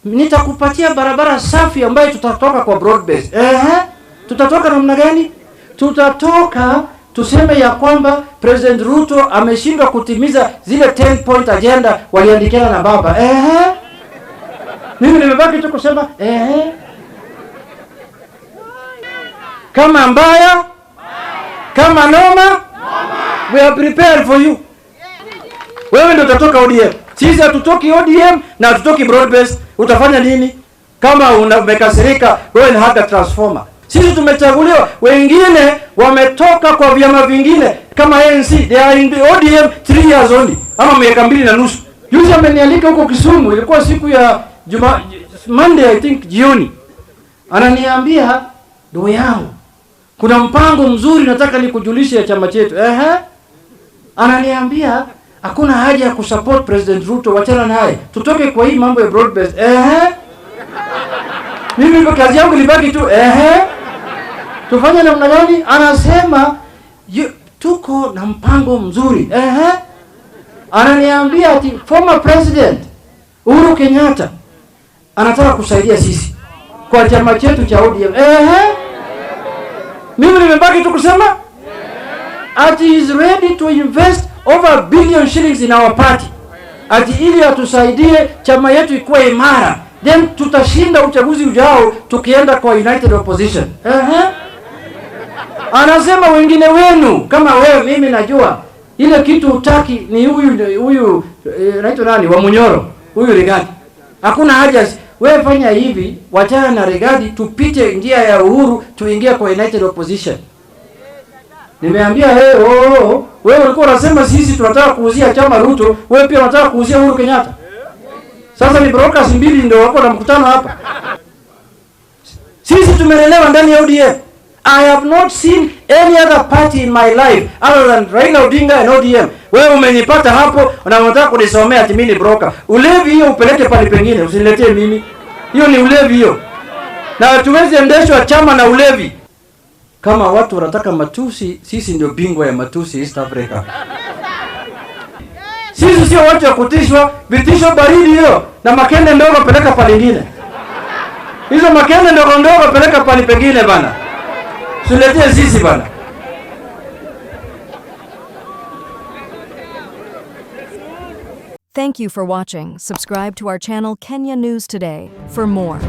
nitakupatia barabara safi ambayo tutatoka kwa broad base. Tutatoka namna gani? Tutatoka tuseme ya kwamba President Ruto ameshindwa kutimiza zile 10 point agenda waliandikiana na baba. Mimi nimebaki tu kusema kama mbaya, kama noma, we are prepared for you. Wewe ndio utatoka ODM. Sisi hatutoki ODM na hatutoki broad base. Utafanya nini? Kama umekasirika, wewe ni hata transformer. Sisi tumechaguliwa, wengine wametoka kwa vyama vingine kama ANC, they are in the ODM 3 years only, ama miaka 2.5. Juzi amenialika huko Kisumu, ilikuwa siku ya Monday I think jioni. Ananiambia, ndugu yangu, kuna mpango mzuri nataka nikujulishe ya chama chetu. Ananiambia, hakuna haja ya kusupport President Ruto, wachana naye. Tutoke kwa hii mambo ya broad base. Mimi kwa kazi yangu libaki tu tufanye namna gani? Anasema tuko na mpango mzuri. Ananiambia ati former president Uhuru Kenyatta anataka kusaidia sisi kwa chama chetu cha ODM. Mimi nimebaki tu kusema ati he is ready to invest over $1 billion shillings in our party. Ati ili atusaidie chama yetu ikuwe imara. Then tutashinda uchaguzi ujao tukienda kwa United Opposition. Anasema wengine wenu kama wewe, mimi najua ile kitu utaki ni huyu naitwa nani wa Munyoro, huyu Rigathi. Hakuna haja wewe fanya hivi, wachana na Rigathi, tupite njia ya Uhuru tuingie kwa United Opposition. Nimeambia wewe ulikuwa unasema sisi tunataka kuuzia chama Ruto, wewe pia unataka kuuzia Uhuru Kenyatta. Sasa ni brokers mbili ndio wako na mkutano hapa. Sisi tumelelewa ndani ya ODM. I have not seen any other party in my life other than Raila Odinga and ODM. Wewe umenipata hapo na unataka kunisomea ati mimi ni broker. Ulevi hiyo upeleke pale pengine, usiniletee mimi. Hiyo ni ulevi hiyo. Na hatuwezi endeshwa chama na ulevi. Kama watu wanataka matusi, sisi ndio bingwa ya matusi East Africa. Sisi sio watu wa kutishwa, vitisho baridi hiyo na makende ndogo peleka pale nyingine. Hizo makende ndogo peleka pale pengine bana. Tuletee sisi bana. Thank you for watching. Subscribe to our channel Kenya News Today for more.